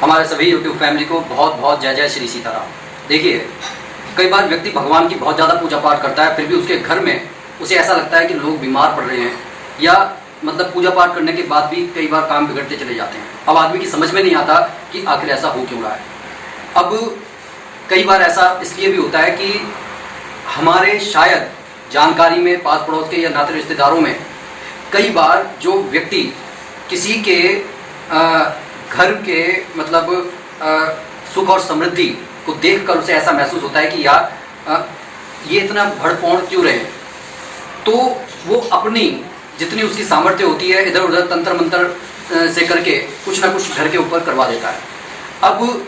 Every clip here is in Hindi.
हमारे सभी YouTube फैमिली को बहुत बहुत जय जय श्री सीताराम। देखिए, कई बार व्यक्ति भगवान की बहुत ज़्यादा पूजा पाठ करता है, फिर भी उसके घर में उसे ऐसा लगता है कि लोग बीमार पड़ रहे हैं, या मतलब पूजा पाठ करने के बाद भी कई बार काम बिगड़ते चले जाते हैं। अब आदमी की समझ में नहीं आता कि आखिर ऐसा हो क्यों रहा है। अब कई बार ऐसा इसलिए भी होता है कि हमारे शायद जानकारी में, पास पड़ोस के या नाते रिश्तेदारों में कई बार जो व्यक्ति किसी के घर के मतलब सुख और समृद्धि को देखकर उसे ऐसा महसूस होता है कि यार ये इतना भड़पौड़ क्यों रहे, तो वो अपनी जितनी उसकी सामर्थ्य होती है इधर उधर तंत्र मंत्र से करके कुछ ना कुछ घर के ऊपर करवा देता है। अब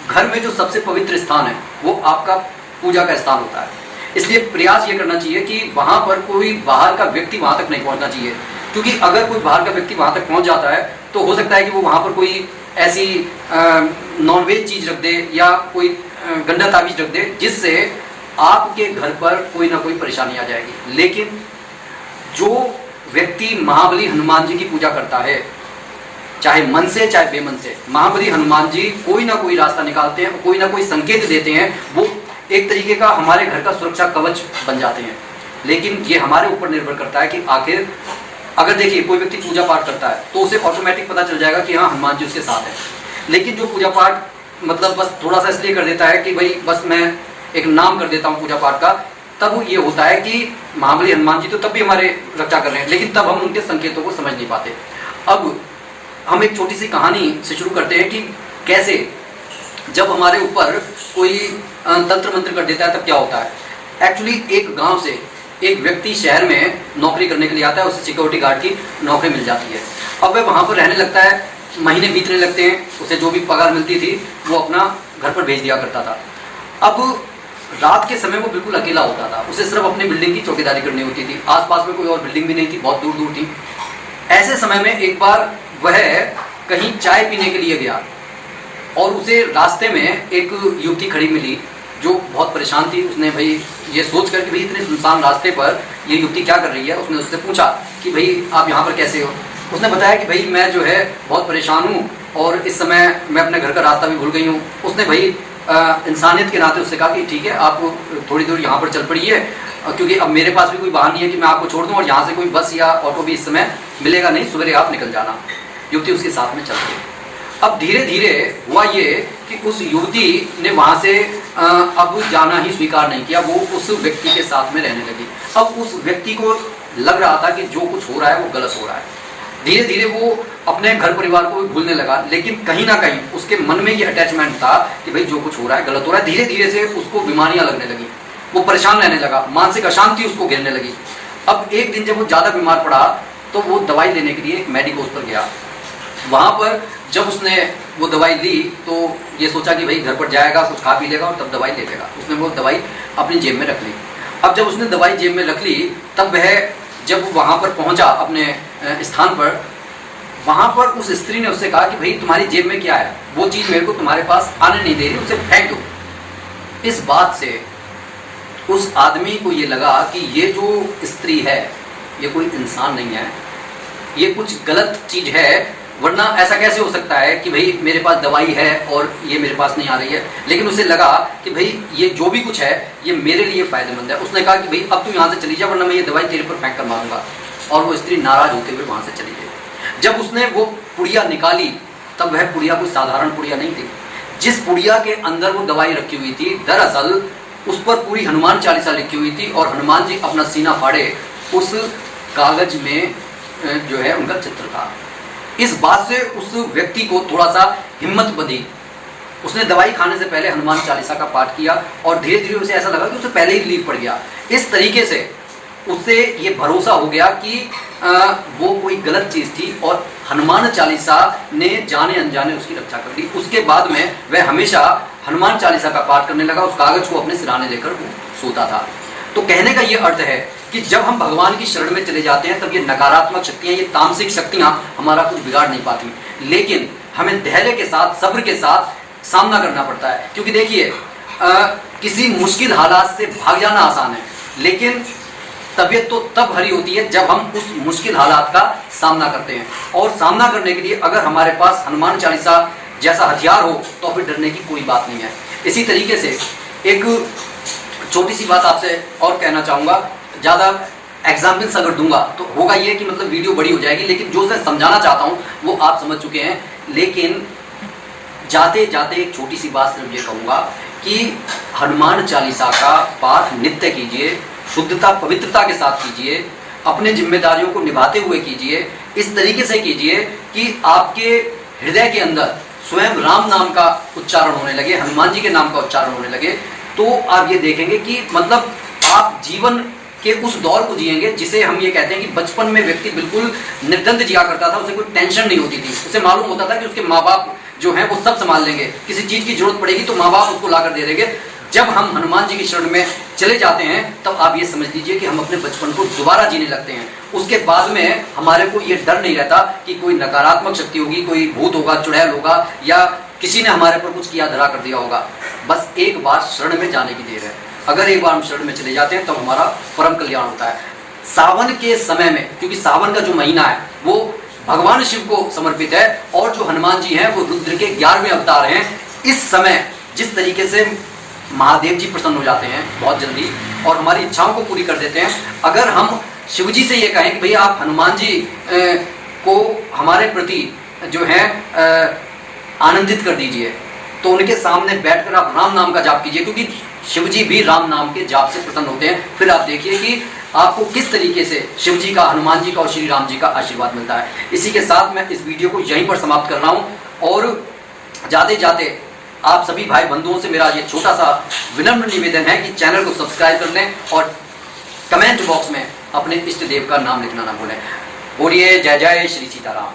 घर में जो सबसे पवित्र स्थान है वो आपका पूजा का स्थान होता है, इसलिए प्रयास ये करना चाहिए कि वहाँ पर कोई बाहर का व्यक्ति वहाँ तक नहीं पहुँचना चाहिए, क्योंकि अगर कोई बाहर का व्यक्ति वहाँ तक पहुँच जाता है तो हो सकता है कि वो वहाँ पर कोई ऐसी नॉनवेज चीज़ रख दे या कोई गंदा ताबीज रख दे जिससे आपके घर पर कोई ना कोई परेशानी आ जाएगी। लेकिन जो व्यक्ति महाबली हनुमान जी की पूजा करता है, चाहे मन से चाहे बेमन से, महाबली हनुमान जी कोई ना कोई रास्ता निकालते हैं, कोई ना कोई संकेत देते हैं, वो एक तरीके का हमारे घर का सुरक्षा कवच बन जाते हैं। लेकिन ये हमारे ऊपर निर्भर करता है कि आखिर अगर देखिए कोई व्यक्ति पूजा पाठ करता है तो उसे ऑटोमेटिक पता चल जाएगा कि हाँ हनुमान जी उसके साथ है। लेकिन जो पूजा पाठ मतलब बस थोड़ा सा इसलिए कर देता है कि भाई बस मैं एक नाम कर देता हूँ पूजा पाठ का, तब ये होता है कि महाबली हनुमान जी तो तब भी हमारे रक्षा कर रहे हैं, लेकिन तब हम उनके संकेतों को समझ नहीं पाते। अब हम एक छोटी सी कहानी से शुरू करते हैं कि कैसे जब हमारे ऊपर कोई तंत्र मंत्र कर देता है तब क्या होता है। एक्चुअली एक गांव से एक व्यक्ति शहर में नौकरी करने के लिए आता है, उसे सिक्योरिटी गार्ड की नौकरी मिल जाती है। अब वह वहाँ पर रहने लगता है, महीने बीतने लगते हैं, उसे जो भी पगार मिलती थी वो अपना घर पर भेज दिया करता था। अब रात के समय वो बिल्कुल अकेला होता था, उसे सिर्फ अपनी बिल्डिंग की चौकीदारी करनी होती थी, आसपास में कोई और बिल्डिंग भी नहीं थी, बहुत दूर दूर थी। ऐसे समय में एक बार वह कहीं चाय पीने के लिए गया और उसे रास्ते में एक युवती खड़ी मिली जो बहुत परेशान थी। उसने भाई ये सोच कर कि भाई इतने सुनसान रास्ते पर ये युवती क्या कर रही है, उसने उससे पूछा कि भाई आप यहाँ पर कैसे हो। उसने बताया कि भाई मैं जो है बहुत परेशान हूँ और इस समय मैं अपने घर का रास्ता भी भूल गई हूँ। उसने भाई इंसानियत के नाते उससे कहा कि ठीक है आप थोड़ी दूर यहाँ पर चल पड़िए, क्योंकि अब मेरे पास भी कोई वाहन नहीं है कि मैं आपको छोड़ दूँ, और यहाँ से कोई बस या ऑटो भी इस समय मिलेगा नहीं, सवेरे आप निकल जाना। युवती उसके साथ में चल गई। अब धीरे धीरे हुआ ये कि उस युवती ने वहाँ से अब जाना ही स्वीकार नहीं किया, वो उस व्यक्ति के साथ में रहने लगी। अब उस व्यक्ति को लग रहा था कि जो कुछ हो रहा है वो गलत हो रहा है। धीरे धीरे वो अपने घर परिवार को भी भूलने लगा, लेकिन कहीं ना कहीं उसके मन में ये अटैचमेंट था कि भाई जो कुछ हो रहा है गलत हो रहा है। धीरे धीरे से उसको बीमारियां लगने लगी, वो परेशान रहने लगा, मानसिक अशांति उसको घेरने लगी। अब एक दिन जब वो ज़्यादा बीमार पड़ा तो वो दवाई लेने के लिए एक मेडिकोस पर गया। वहाँ पर जब उसने वो दवाई ली तो ये सोचा कि भाई घर पर जाएगा, कुछ खा पी लेगा और तब दवाई ले लेगा। उसने वो दवाई अपनी जेब में रख ली। अब जब उसने दवाई जेब में रख ली तब वह जब वहाँ पर पहुँचा अपने स्थान पर, वहाँ पर उस स्त्री ने उससे कहा कि भाई तुम्हारी जेब में क्या है, वो चीज़ मेरे को तुम्हारे पास आने नहीं दे रही, उसे फेंक दो। इस बात से उस आदमी को ये लगा कि ये जो स्त्री है ये कोई इंसान नहीं है, ये कुछ गलत चीज़ है, वरना ऐसा कैसे हो सकता है कि भाई मेरे पास दवाई है और ये मेरे पास नहीं आ रही है। लेकिन उसे लगा कि भाई ये जो भी कुछ है ये मेरे लिए फ़ायदेमंद है। उसने कहा कि भाई अब तू यहाँ से चली जा, वरना मैं ये दवाई तेरे पर फेंक कर मारूंगा। और वो स्त्री नाराज़ होते हुए वहाँ से चली गई। जब उसने वो पुड़िया निकाली तब वह पुड़िया कोई साधारण पुड़िया नहीं थी। जिस पुड़िया के अंदर वो दवाई रखी हुई थी, दरअसल उस पर पूरी हनुमान चालीसा लिखी हुई थी और हनुमान जी अपना सीना फाड़े उस कागज में जो है उनका चित्र था। इस बात से उस व्यक्ति को थोड़ा सा हिम्मत बंधी। उसने दवाई खाने से पहले हनुमान चालीसा का पाठ किया और धीरे धीरे उसे ऐसा लगा कि उसे पहले ही रिलीफ पड़ गया। इस तरीके से उससे ये भरोसा हो गया कि वो कोई गलत चीज़ थी और हनुमान चालीसा ने जाने अनजाने उसकी रक्षा कर दी। उसके बाद में वह हमेशा हनुमान चालीसा का पाठ करने लगा, उस कागज को अपने सिराने लेकर सोता था। तो कहने का ये अर्थ है कि जब हम भगवान की शरण में चले जाते हैं तब ये नकारात्मक शक्तियाँ, ये तामसिक शक्तियाँ हमारा कुछ बिगाड़ नहीं पाती, लेकिन हमें धैर्य के साथ, सब्र के साथ सामना करना पड़ता है। क्योंकि देखिए किसी मुश्किल हालात से भाग जाना आसान है, लेकिन तबीयत तो तब हरी होती है जब हम उस मुश्किल हालात का सामना करते हैं। और सामना करने के लिए अगर हमारे पास हनुमान चालीसा जैसा हथियार हो तो फिर डरने की कोई बात नहीं है। इसी तरीके से एक छोटी सी बात आपसे और कहना चाहूँगा, ज़्यादा एग्जाम्पल्स अगर दूंगा तो होगा ये कि मतलब वीडियो बड़ी हो जाएगी, लेकिन जो मैं समझाना चाहता हूँ वो आप समझ चुके हैं। लेकिन जाते जाते एक छोटी सी बात सिर्फ ये कहूँगा कि हनुमान चालीसा का पाठ नित्य कीजिए, शुद्धता पवित्रता के साथ कीजिए, अपने जिम्मेदारियों को निभाते हुए कीजिए, इस तरीके से कीजिए कि आपके हृदय के अंदर स्वयं राम नाम का उच्चारण होने लगे, हनुमान जी के नाम का उच्चारण होने लगे, तो आप ये देखेंगे कि मतलब आप जीवन के उस दौर को जिएंगे जिसे हम ये कहते हैं कि बचपन में व्यक्ति बिल्कुल निर्द्वंद जिया करता था, उसे कोई टेंशन नहीं होती थी, उसे मालूम होता था कि उसके माँ बाप जो हैं वो सब संभाल लेंगे, किसी चीज़ की जरूरत पड़ेगी तो माँ बाप उसको ला कर दे देंगे। जब हम हनुमान जी की शरण में चले जाते हैं तब आप ये समझ लीजिए कि हम अपने बचपन को दोबारा जीने लगते हैं। उसके बाद में हमारे को ये डर नहीं रहता कि कोई नकारात्मक शक्ति होगी, कोई भूत होगा, चुड़ैल होगा, या किसी ने हमारे पर कुछ किया धरा कर दिया होगा। बस एक बार शरण में जाने की देर है। अगर एक बार हम शरण में चले जाते हैं तब हमारा परम कल्याण होता है। सावन के समय में, क्योंकि सावन का जो महीना है वो भगवान शिव को समर्पित है और जो हनुमान जी हैं वो रुद्र के 11वें अवतार हैं। इस समय जिस तरीके से महादेव जी प्रसन्न हो जाते हैं बहुत जल्दी और हमारी इच्छाओं को पूरी कर देते हैं, अगर हम शिव जी से ये कहें कि भैया आप हनुमान जी को हमारे प्रति जो है आनंदित कर दीजिए, तो उनके सामने बैठकर आप राम नाम का जाप कीजिए, क्योंकि शिव जी भी राम नाम के जाप से प्रसन्न होते हैं। फिर आप देखिए कि आपको किस तरीके से शिव जी का, हनुमान जी का और श्री राम जी का आशीर्वाद मिलता है। इसी के साथ मैं इस वीडियो को यहीं पर समाप्त कर रहा हूँ और जाते जाते आप सभी भाई बंधुओं से मेरा ये छोटा सा विनम्र निवेदन है कि चैनल को सब्सक्राइब कर लें और कमेंट बॉक्स में अपने इष्ट देव का नाम लिखना ना भूलें। बोलिए जय जय श्री सीताराम।